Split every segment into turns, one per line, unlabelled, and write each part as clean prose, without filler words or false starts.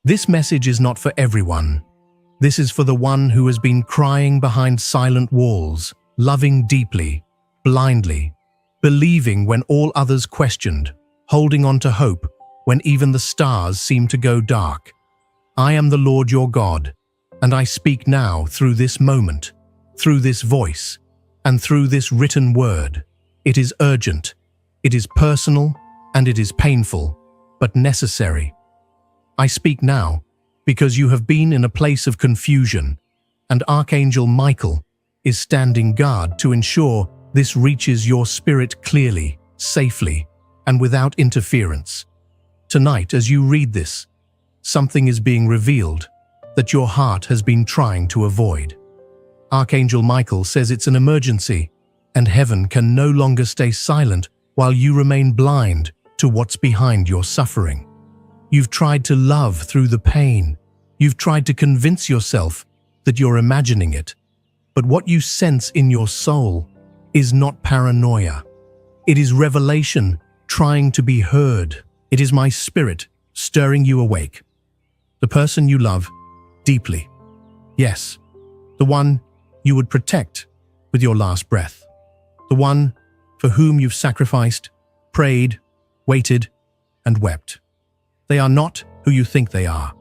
This message is not for everyone. This is for the one who has been crying behind silent walls, loving deeply, blindly, believing when all others questioned, holding on to hope when even the stars seemed to go dark. I am the Lord your God, and I speak now through this moment, through this voice, and through this written word. It is urgent, it is personal, and it is painful, but necessary. I speak now because you have been in a place of confusion, and Archangel Michael is standing guard to ensure this reaches your spirit clearly, safely, and without interference. Tonight, as you read this, something is being revealed that your heart has been trying to avoid. Archangel Michael says it's an emergency, and heaven can no longer stay silent while you remain blind to what's behind your suffering. You've tried to love through the pain. You've tried to convince yourself that you're imagining it. But what you sense in your soul is not paranoia. It is revelation trying to be heard. It is my spirit stirring you awake. The person you love deeply. Yes, the one you would protect with your last breath. The one for whom you've sacrificed, prayed, waited, and wept. They are not who you think they are.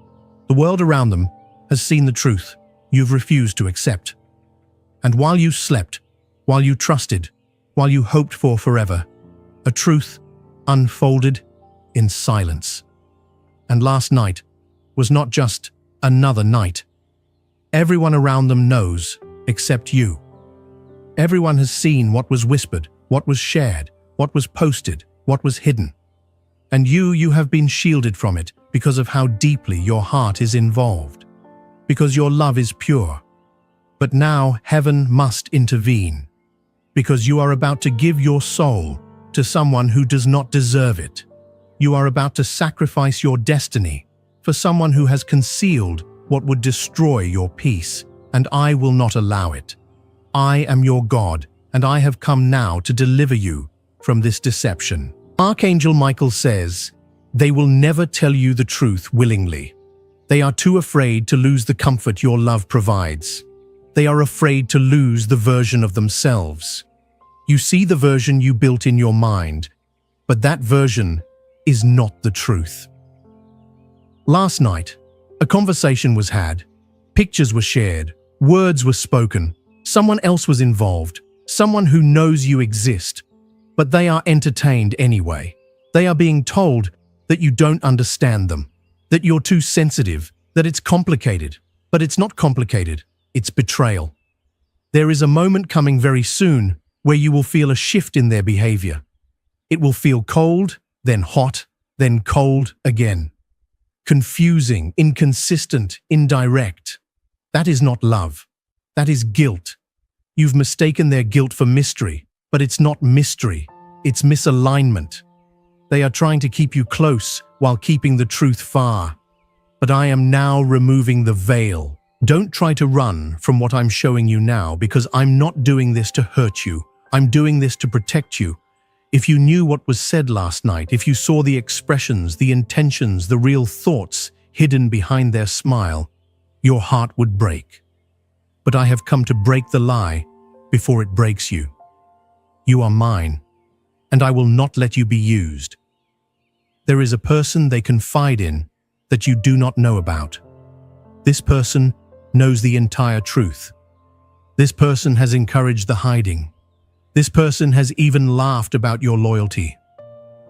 The world around them has seen the truth you've refused to accept. And while you slept, while you trusted, while you hoped for forever, a truth unfolded in silence. And last night was not just another night. Everyone around them knows except you. Everyone has seen what was whispered, what was shared, what was posted, what was hidden. And you have been shielded from it because of how deeply your heart is involved, because your love is pure. But now heaven must intervene, because you are about to give your soul to someone who does not deserve it. You are about to sacrifice your destiny for someone who has concealed what would destroy your peace, and I will not allow it. I am your God, and I have come now to deliver you from this deception. Archangel Michael says, they will never tell you the truth willingly. They are too afraid to lose the comfort your love provides. They are afraid to lose the version of themselves. You see the version you built in your mind, but that version is not the truth. Last night, a conversation was had, pictures were shared, words were spoken, someone else was involved, someone who knows you exist, but they are entertained anyway. They are being told that you don't understand them, that you're too sensitive, that it's complicated. But it's not complicated, it's betrayal. There is a moment coming very soon where you will feel a shift in their behavior. It will feel cold, then hot, then cold again. Confusing, inconsistent, indirect. That is not love. That is guilt. You've mistaken their guilt for mystery, but it's not mystery, it's misalignment. They are trying to keep you close while keeping the truth far. But I am now removing the veil. Don't try to run from what I'm showing you now, because I'm not doing this to hurt you. I'm doing this to protect you. If you knew what was said last night, if you saw the expressions, the intentions, the real thoughts hidden behind their smile, your heart would break. But I have come to break the lie before it breaks you. You are mine, and I will not let you be used. There is a person they confide in that you do not know about. This person knows the entire truth. This person has encouraged the hiding. This person has even laughed about your loyalty.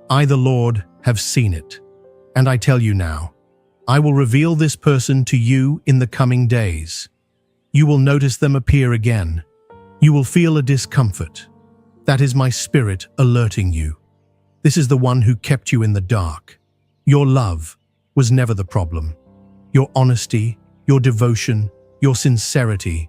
I, the Lord, have seen it. And I tell you now, I will reveal this person to you in the coming days. You will notice them appear again. You will feel a discomfort. That is my spirit alerting you. This is the one who kept you in the dark. Your love was never the problem. Your honesty, your devotion, your sincerity,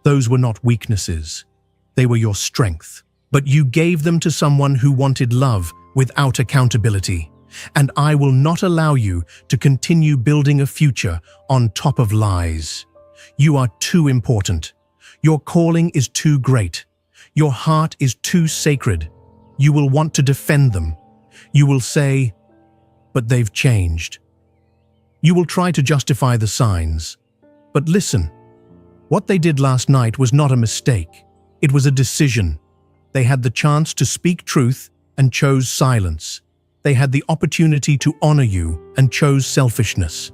those were not weaknesses. They were your strength. But you gave them to someone who wanted love without accountability. And I will not allow you to continue building a future on top of lies. You are too important. Your calling is too great. Your heart is too sacred. You will want to defend them. You will say, but they've changed. You will try to justify the signs. But listen, what they did last night was not a mistake. It was a decision. They had the chance to speak truth and chose silence. They had the opportunity to honor you and chose selfishness.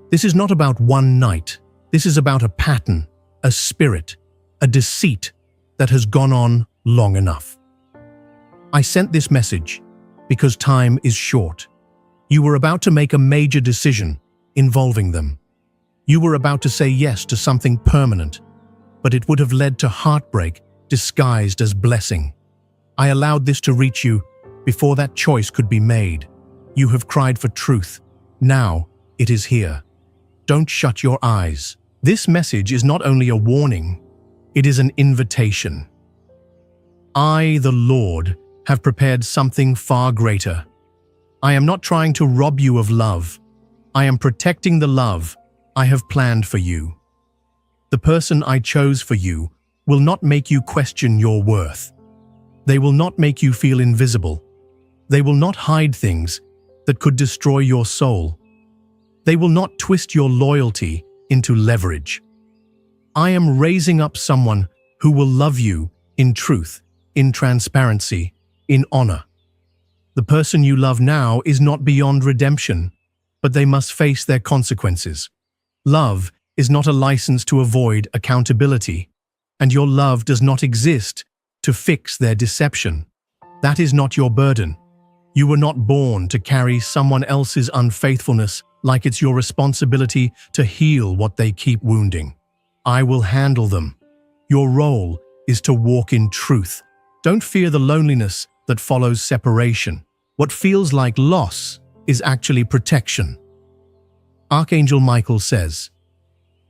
This is not about one night. This is about a pattern, a spirit, a deceit that has gone on long enough. I sent this message because time is short. You were about to make a major decision involving them. You were about to say yes to something permanent, but it would have led to heartbreak disguised as blessing. I allowed this to reach you before that choice could be made. You have cried for truth. Now it is here. Don't shut your eyes. This message is not only a warning, it is an invitation. I, the Lord, have prepared something far greater. I am not trying to rob you of love. I am protecting the love I have planned for you. The person I chose for you will not make you question your worth. They will not make you feel invisible. They will not hide things that could destroy your soul. They will not twist your loyalty into leverage. I am raising up someone who will love you in truth, in transparency, in honor. The person you love now is not beyond redemption, but they must face their consequences. Love is not a license to avoid accountability, and your love does not exist to fix their deception. That is not your burden. You were not born to carry someone else's unfaithfulness like it's your responsibility to heal what they keep wounding. I will handle them. Your role is to walk in truth. Don't fear the loneliness that follows separation. What feels like loss is actually protection. Archangel Michael says,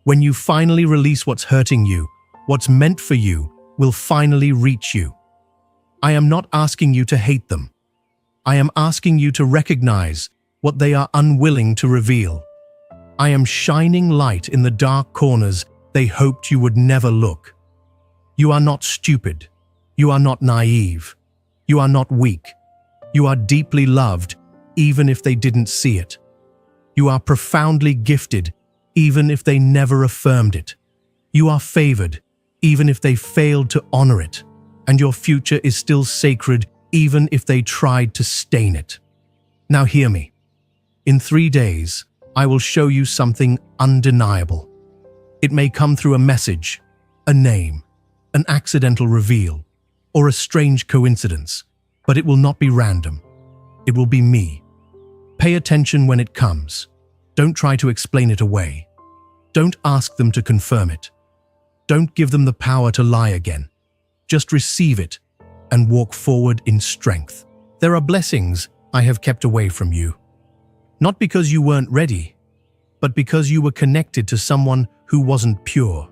when you finally release what's hurting you, what's meant for you will finally reach you. I am not asking you to hate them. I am asking you to recognize what they are unwilling to reveal. I am shining light in the dark corners they hoped you would never look. You are not stupid. You are not naive. You are not weak. You are deeply loved, even if they didn't see it. You are profoundly gifted, even if they never affirmed it. You are favored, even if they failed to honor it. And your future is still sacred, even if they tried to stain it. Now hear me. In 3 days, I will show you something undeniable. It may come through a message, a name, an accidental reveal, or a strange coincidence, but it will not be random. It will be me. Pay attention when it comes. Don't try to explain it away. Don't ask them to confirm it. Don't give them the power to lie again. Just receive it and walk forward in strength. There are blessings I have kept away from you. Not because you weren't ready, but because you were connected to someone who wasn't pure.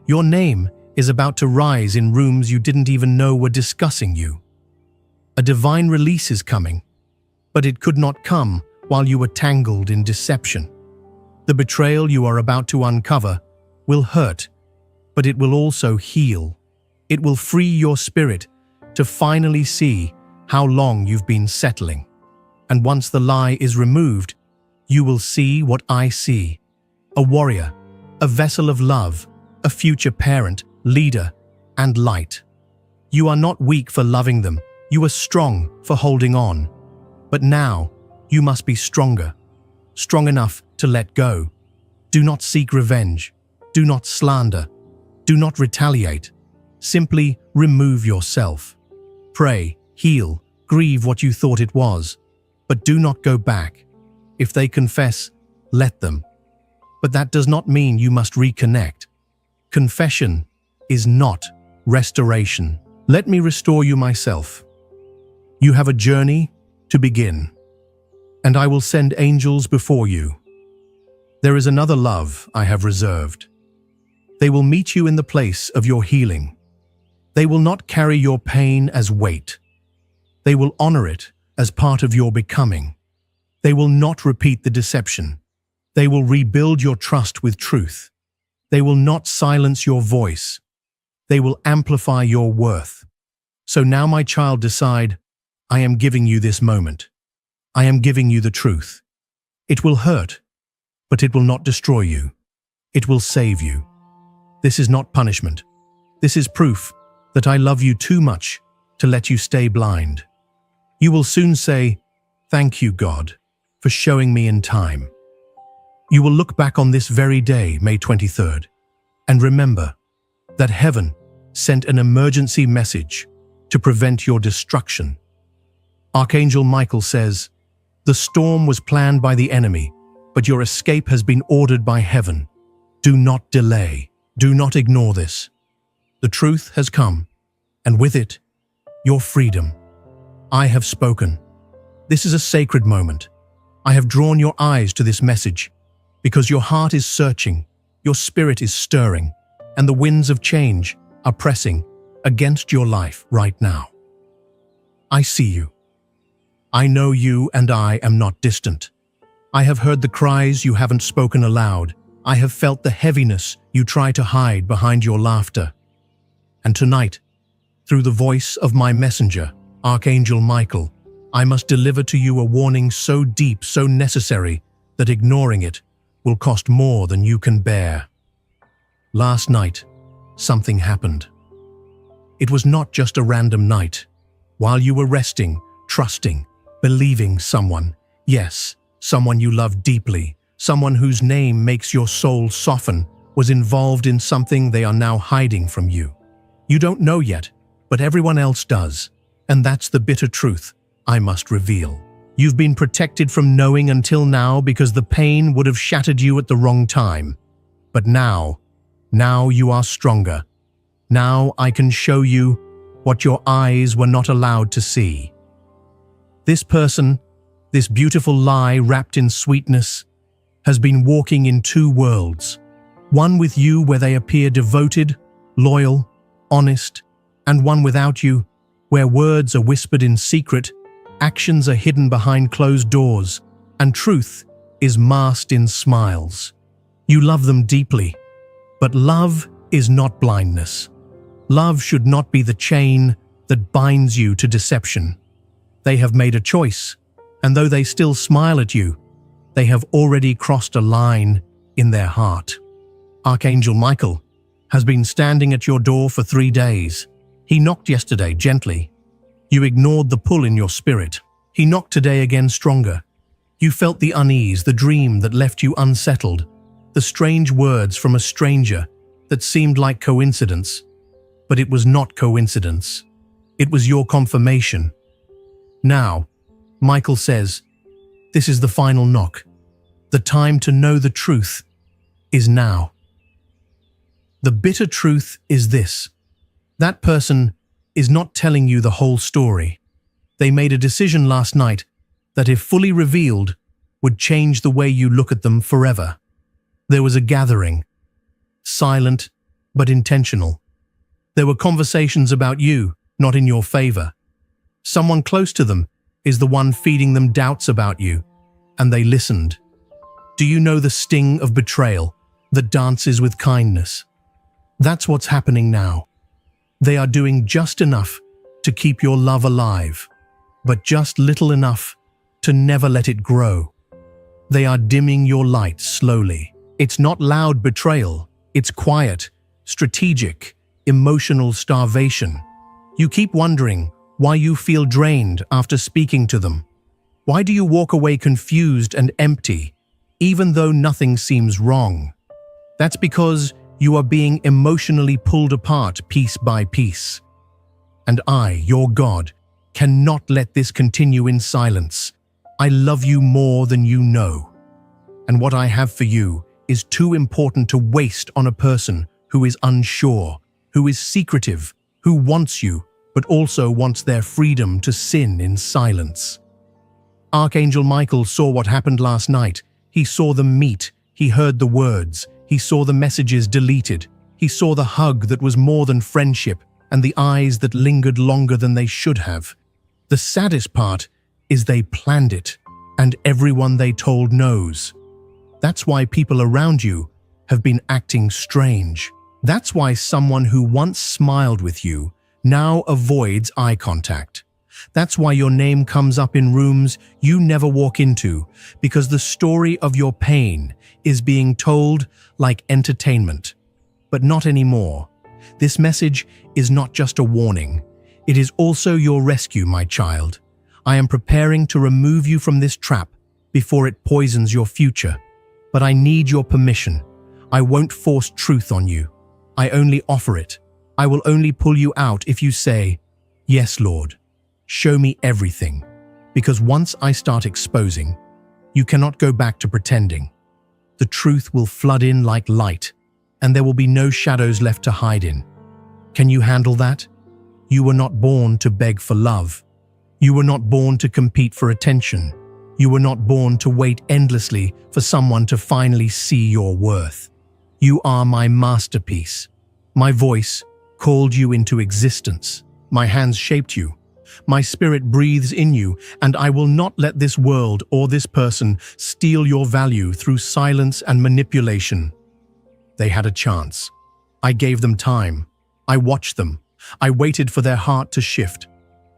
Your name is about to rise in rooms you didn't even know were discussing you. A divine release is coming, but it could not come while you were tangled in deception. The betrayal you are about to uncover will hurt, but it will also heal. It will free your spirit to finally see how long you've been settling. And once the lie is removed, you will see what I see. A warrior, a vessel of love, a future parent, leader, and light. You are not weak for loving them. You are strong for holding on. But now, you must be stronger. Strong enough to let go. Do not seek revenge. Do not slander. Do not retaliate. Simply remove yourself. Pray, heal, grieve what you thought it was. But do not go back. If they confess, let them. But that does not mean you must reconnect. Confession is not restoration. Let me restore you myself. You have a journey to begin, and I will send angels before you. There is another love I have reserved. They will meet you in the place of your healing. They will not carry your pain as weight. They will honor it as part of your becoming. They will not repeat the deception. They will rebuild your trust with truth. They will not silence your voice. They will amplify your worth. So now, my child, decide, I am giving you this moment. I am giving you the truth. It will hurt. but it will not destroy you. It will save you. This is not punishment. This is proof that I love you too much to let you stay blind. You will soon say, "Thank you, God, for showing me in time." You will look back on this very day, May 23rd, and remember that heaven sent an emergency message to prevent your destruction. Archangel Michael says, "The storm was planned by the enemy, but your escape has been ordered by heaven. Do not delay. Do not ignore this. The truth has come, and with it, your freedom. I have spoken. This is a sacred moment. I have drawn your eyes to this message because your heart is searching, your spirit is stirring, and the winds of change are pressing against your life right now. I see you. I know you, and I am not distant. I have heard the cries you haven't spoken aloud. I have felt the heaviness you try to hide behind your laughter. And tonight, through the voice of my messenger, Archangel Michael, I must deliver to you a warning so deep, so necessary, that ignoring it will cost more than you can bear. Last night, something happened. It was not just a random night. While you were resting, trusting, believing someone, yes, someone you love deeply, someone whose name makes your soul soften, was involved in something they are now hiding from you. You don't know yet, but everyone else does, and that's the bitter truth I must reveal. You've been protected from knowing until now because the pain would have shattered you at the wrong time. But now you are stronger. Now I can show you what your eyes were not allowed to see. This person, this beautiful lie wrapped in sweetness, has been walking in two worlds. One with you where they appear devoted, loyal, honest, and one without you where words are whispered in secret, actions are hidden behind closed doors, and truth is masked in smiles. You love them deeply, but love is not blindness. Love should not be the chain that binds you to deception. They have made a choice, and though they still smile at you, they have already crossed a line in their heart. Archangel Michael has been standing at your door for 3 days. He knocked yesterday gently. You ignored the pull in your spirit. He knocked today again stronger. You felt the unease, the dream that left you unsettled, the strange words from a stranger that seemed like coincidence. But it was not coincidence. It was your confirmation. Now, Michael says, this is the final knock. The time to know the truth is now. The bitter truth is this. That person is not telling you the whole story. They made a decision last night that, if fully revealed, would change the way you look at them forever. There was a gathering, silent but intentional. There were conversations about you, not in your favor. Someone close to them is the one feeding them doubts about you, and they listened. Do you know the sting of betrayal that dances with kindness? That's what's happening now. They are doing just enough to keep your love alive, but just little enough to never let it grow. They are dimming your light slowly. It's not loud betrayal, it's quiet, strategic, emotional starvation. You keep wondering why you feel drained after speaking to them. Why do you walk away confused and empty, even though nothing seems wrong? That's because you are being emotionally pulled apart piece by piece. And I, your God, cannot let this continue in silence. I love you more than you know. And what I have for you is too important to waste on a person who is unsure, who is secretive, who wants you, but also wants their freedom to sin in silence. Archangel Michael saw what happened last night. He saw them meet. He heard the words. He saw the messages deleted. He saw the hug that was more than friendship and the eyes that lingered longer than they should have. The saddest part is they planned it, and everyone they told knows. That's why people around you have been acting strange. That's why someone who once smiled with you now avoids eye contact. That's why your name comes up in rooms you never walk into, because the story of your pain is being told like entertainment. But not anymore. This message is not just a warning. It is also your rescue, my child. I am preparing to remove you from this trap before it poisons your future. But I need your permission. I won't force truth on you. I only offer it. I will only pull you out if you say, "Yes, Lord. Show me everything." Because once I start exposing, you cannot go back to pretending. The truth will flood in like light, and there will be no shadows left to hide in. Can you handle that? You were not born to beg for love. You were not born to compete for attention. You were not born to wait endlessly for someone to finally see your worth. You are my masterpiece. My voice called you into existence. My hands shaped you. My spirit breathes in you, and I will not let this world or this person steal your value through silence and manipulation. They had a chance. I gave them time. I watched them. I waited for their heart to shift.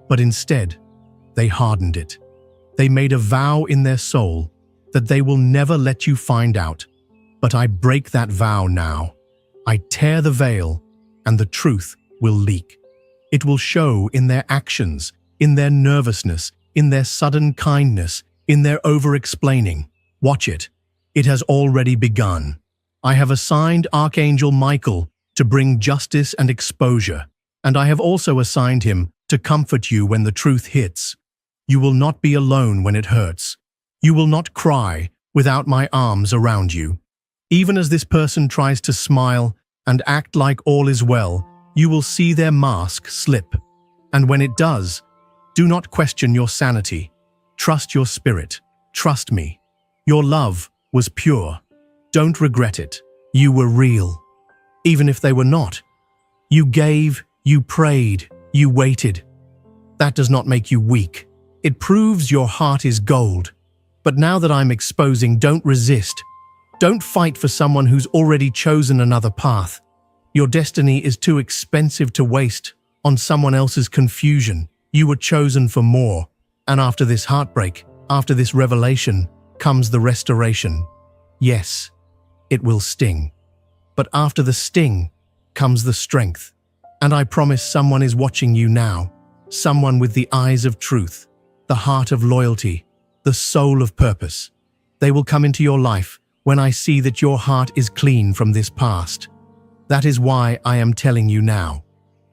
But instead, they hardened it. They made a vow in their soul that they will never let you find out. But I break that vow now. I tear the veil, and the truth will leak. It will show in their actions, in their nervousness, in their sudden kindness, in their over-explaining. Watch it. It has already begun. I have assigned Archangel Michael to bring justice and exposure, and I have also assigned him to comfort you when the truth hits. You will not be alone when it hurts. You will not cry without my arms around you. Even as this person tries to smile and act like all is well, you will see their mask slip. And when it does, do not question your sanity. Trust your spirit. Trust me. Your love was pure. Don't regret it. You were real. Even if they were not. You gave, you prayed, you waited. That does not make you weak. It proves your heart is gold. But now that I'm exposing, don't resist. Don't fight for someone who's already chosen another path. Your destiny is too expensive to waste on someone else's confusion. You were chosen for more. And after this heartbreak, after this revelation, comes the restoration. Yes, it will sting. But after the sting comes the strength. And I promise someone is watching you now. Someone with the eyes of truth, the heart of loyalty, the soul of purpose. They will come into your life when I see that your heart is clean from this past. That is why I am telling you now.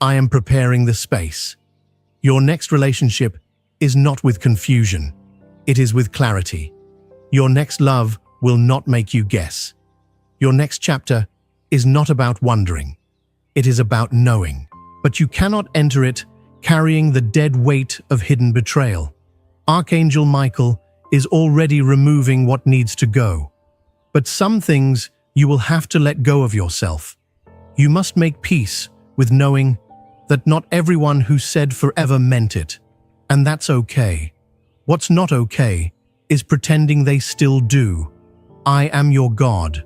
I am preparing the space. Your next relationship is not with confusion. It is with clarity. Your next love will not make you guess. Your next chapter is not about wondering. It is about knowing. But you cannot enter it carrying the dead weight of hidden betrayal. Archangel Michael is already removing what needs to go. But some things you will have to let go of yourself. You must make peace with knowing that not everyone who said forever meant it. And that's okay. What's not okay is pretending they still do. I am your God.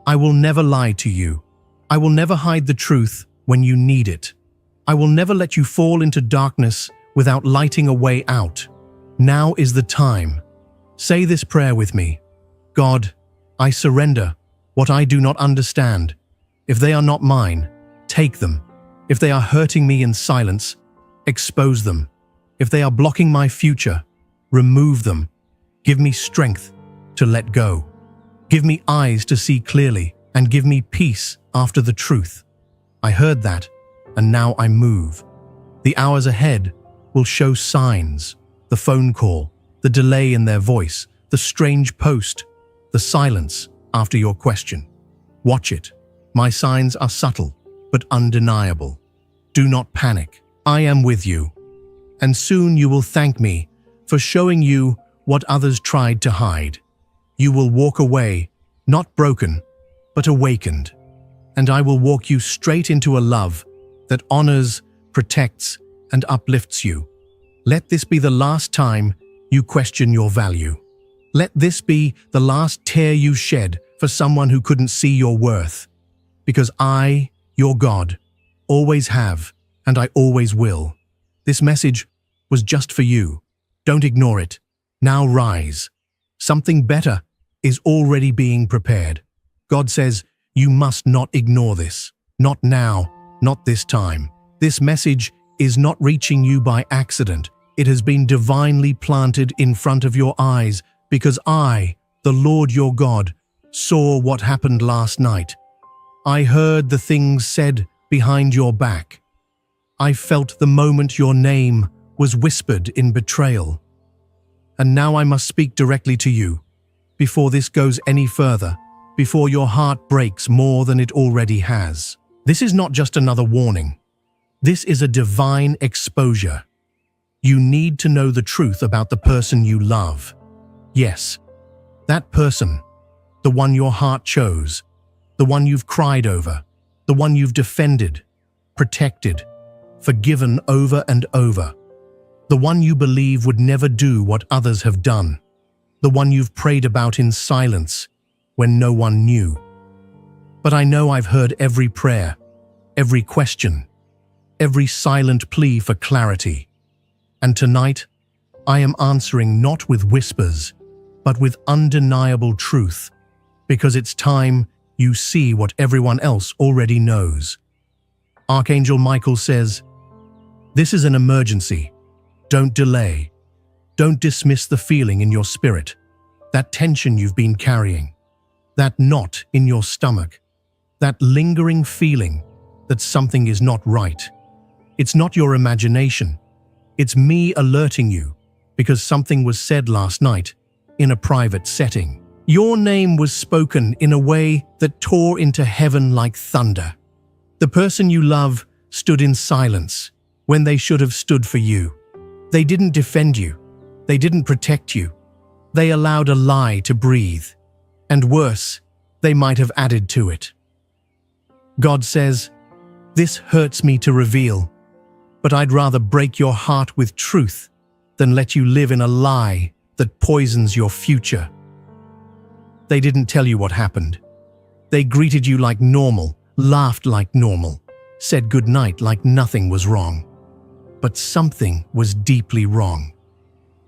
I will never lie to you. I will never hide the truth when you need it. I will never let you fall into darkness without lighting a way out. Now is the time. Say this prayer with me. God, I surrender what I do not understand. If they are not mine, take them. If they are hurting me in silence, expose them. If they are blocking my future, remove them. Give me strength to let go. Give me eyes to see clearly, and give me peace after the truth. I heard that, and now I move. The hours ahead will show signs, the phone call, the delay in their voice, the strange post, the silence after your question. Watch it. My signs are subtle, but undeniable. Do not panic. I am with you. And soon you will thank me for showing you what others tried to hide. You will walk away, not broken, but awakened. And I will walk you straight into a love that honors, protects, and uplifts you. Let this be the last time you question your value. Let this be the last tear you shed for someone who couldn't see your worth. Because I, your God, always have, and I always will. This message was just for you. Don't ignore it. Now rise. Something better is already being prepared. God says, you must not ignore this. Not now, not this time. This message is not reaching you by accident. It has been divinely planted in front of your eyes because I, the Lord your God, saw what happened last night. I heard the things said behind your back. I felt the moment your name was whispered in betrayal. And now I must speak directly to you. Before this goes any further, before your heart breaks more than it already has. This is not just another warning. This is a divine exposure. You need to know the truth about the person you love. Yes, that person, the one your heart chose, the one you've cried over, the one you've defended, protected, forgiven over and over, the one you believe would never do what others have done, the one you've prayed about in silence when no one knew. But I know I've heard every prayer, every question, every silent plea for clarity. And tonight, I am answering not with whispers, but with undeniable truth, because it's time you see what everyone else already knows. Archangel Michael says, "This is an emergency. Don't delay. Don't dismiss the feeling in your spirit, that tension you've been carrying, that knot in your stomach, that lingering feeling that something is not right. It's not your imagination. It's me alerting you because something was said last night in a private setting. Your name was spoken in a way that tore into heaven like thunder. The person you love stood in silence when they should have stood for you. They didn't defend you. They didn't protect you. They allowed a lie to breathe. And worse, they might have added to it. God says, this hurts me to reveal, but I'd rather break your heart with truth than let you live in a lie that poisons your future. They didn't tell you what happened. They greeted you like normal, laughed like normal, said goodnight like nothing was wrong. But something was deeply wrong.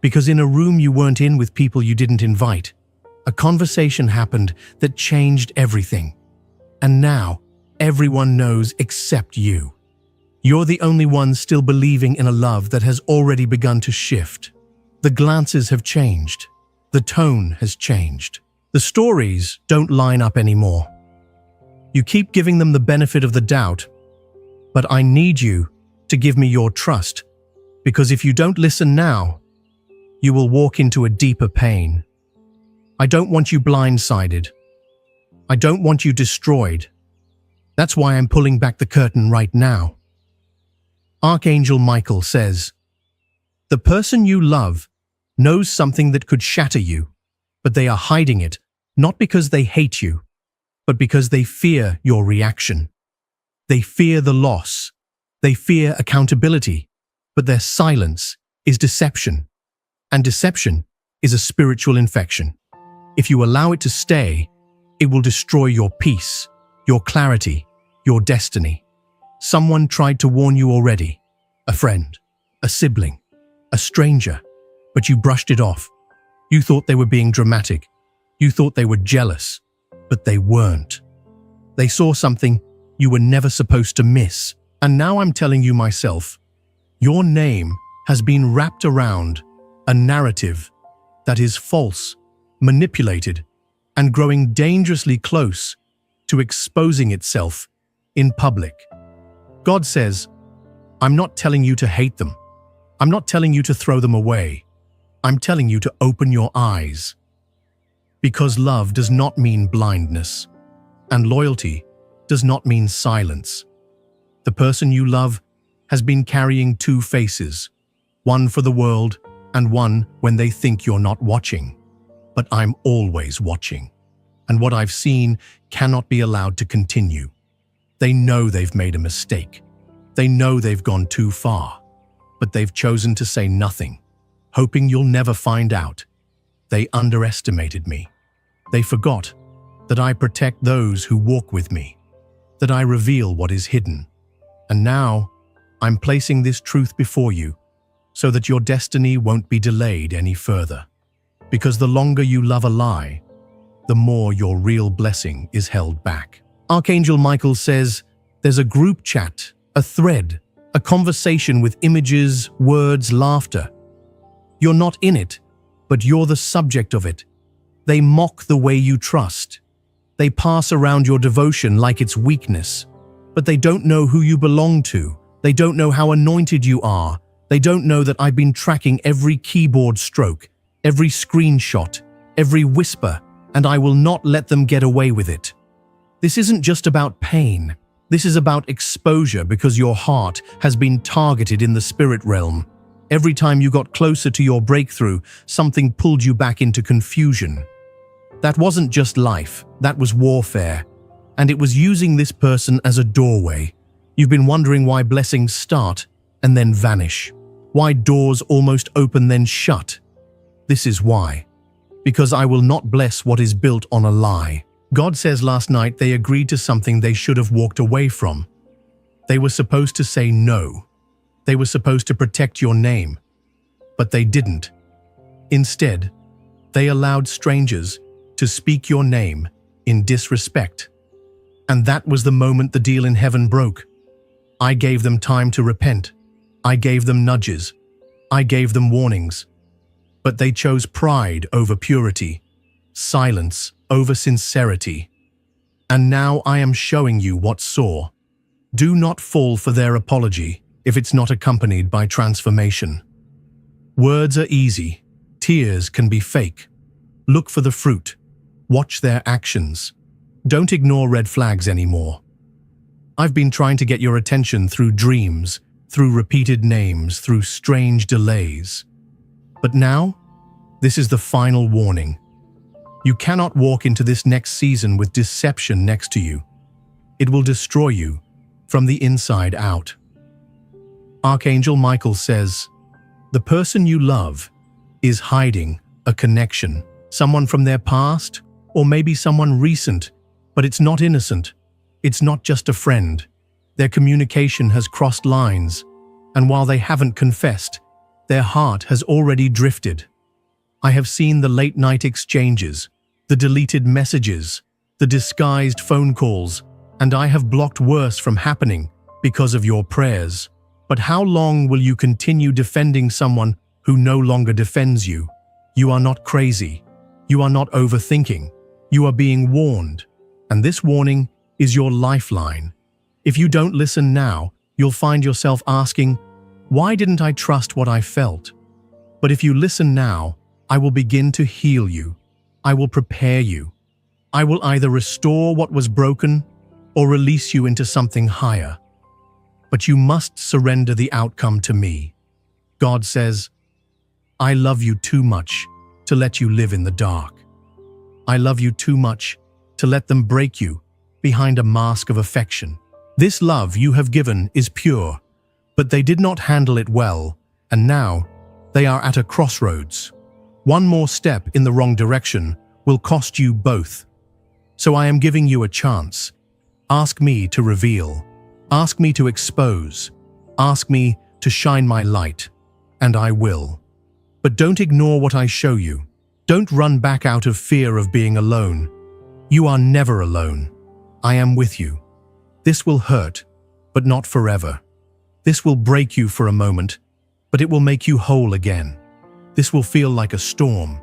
Because in a room you weren't in with people you didn't invite, a conversation happened that changed everything. And now, everyone knows except you. You're the only one still believing in a love that has already begun to shift. The glances have changed. The tone has changed. The stories don't line up anymore. You keep giving them the benefit of the doubt, but I need you to give me your trust, because if you don't listen now, you will walk into a deeper pain. I don't want you blindsided. I don't want you destroyed. That's why I'm pulling back the curtain right now. Archangel Michael says, the person you love knows something that could shatter you, but they are hiding it, not because they hate you, but because they fear your reaction. They fear the loss. They fear accountability, but their silence is deception. And deception is a spiritual infection. If you allow it to stay, it will destroy your peace, your clarity, your destiny. Someone tried to warn you already. A friend, a sibling, a stranger, but you brushed it off. You thought they were being dramatic. You thought they were jealous, but they weren't. They saw something you were never supposed to miss. And now I'm telling you myself, your name has been wrapped around a narrative that is false, manipulated, and growing dangerously close to exposing itself in public. God says, I'm not telling you to hate them. I'm not telling you to throw them away. I'm telling you to open your eyes. Because love does not mean blindness, and loyalty does not mean silence. The person you love has been carrying two faces, one for the world and one when they think you're not watching. But I'm always watching, and what I've seen cannot be allowed to continue. They know they've made a mistake. They know they've gone too far, but they've chosen to say nothing, hoping you'll never find out. They underestimated me. They forgot that I protect those who walk with me, that I reveal what is hidden. And now, I'm placing this truth before you, so that your destiny won't be delayed any further. Because the longer you love a lie, the more your real blessing is held back. Archangel Michael says, there's a group chat, a thread, a conversation with images, words, laughter. You're not in it, but you're the subject of it. They mock the way you trust. They pass around your devotion like it's weakness, but they don't know who you belong to. They don't know how anointed you are. They don't know that I've been tracking every keyboard stroke, every screenshot, every whisper, and I will not let them get away with it. This isn't just about pain. This is about exposure, because your heart has been targeted in the spirit realm. Every time you got closer to your breakthrough, something pulled you back into confusion. That wasn't just life, that was warfare. And it was using this person as a doorway. You've been wondering why blessings start and then vanish. Why doors almost open then shut. This is why. Because I will not bless what is built on a lie. God says last night they agreed to something they should have walked away from. They were supposed to say no. They were supposed to protect your name. But they didn't. Instead, they allowed strangers to speak your name in disrespect. And that was the moment the deal in heaven broke. I gave them time to repent. I gave them nudges. I gave them warnings. But they chose pride over purity, silence over sincerity. And now I am showing you what's sore. Do not fall for their apology if it's not accompanied by transformation. Words are easy. Tears can be fake. Look for the fruit. Watch their actions. Don't ignore red flags anymore. I've been trying to get your attention through dreams, through repeated names, through strange delays. But now, this is the final warning. You cannot walk into this next season with deception next to you. It will destroy you from the inside out. Archangel Michael says, the person you love is hiding a connection, someone from their past, or maybe someone recent, but it's not innocent. It's not just a friend. Their communication has crossed lines, and while they haven't confessed, their heart has already drifted. I have seen the late-night exchanges, the deleted messages, the disguised phone calls, and I have blocked worse from happening because of your prayers. But how long will you continue defending someone who no longer defends you? You are not crazy. You are not overthinking. You are being warned, and this warning is your lifeline. If you don't listen now, you'll find yourself asking, why didn't I trust what I felt? But if you listen now, I will begin to heal you. I will prepare you. I will either restore what was broken or release you into something higher. But you must surrender the outcome to me. God says, I love you too much to let you live in the dark. I love you too much to let them break you behind a mask of affection. This love you have given is pure, but they did not handle it well, and now they are at a crossroads. One more step in the wrong direction will cost you both. So I am giving you a chance. Ask me to reveal. Ask me to expose. Ask me to shine my light, and I will. But don't ignore what I show you. Don't run back out of fear of being alone. You are never alone. I am with you. This will hurt, but not forever. This will break you for a moment, but it will make you whole again. This will feel like a storm,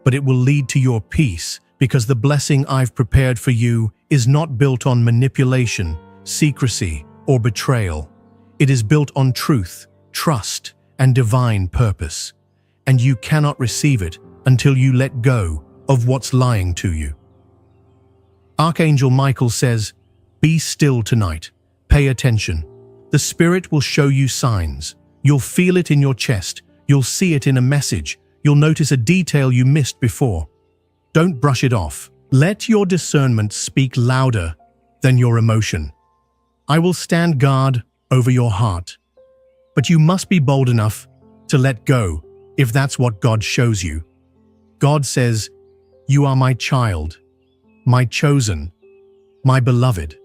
but it will lead to your peace, because the blessing I've prepared for you is not built on manipulation, secrecy, or betrayal. It is built on truth, trust, and divine purpose. And you cannot receive it until you let go of what's lying to you. Archangel Michael says, be still tonight. Pay attention. The Spirit will show you signs. You'll feel it in your chest. You'll see it in a message. You'll notice a detail you missed before. Don't brush it off. Let your discernment speak louder than your emotion. I will stand guard over your heart. But you must be bold enough to let go if that's what God shows you. God says, you are my child, my chosen, my beloved.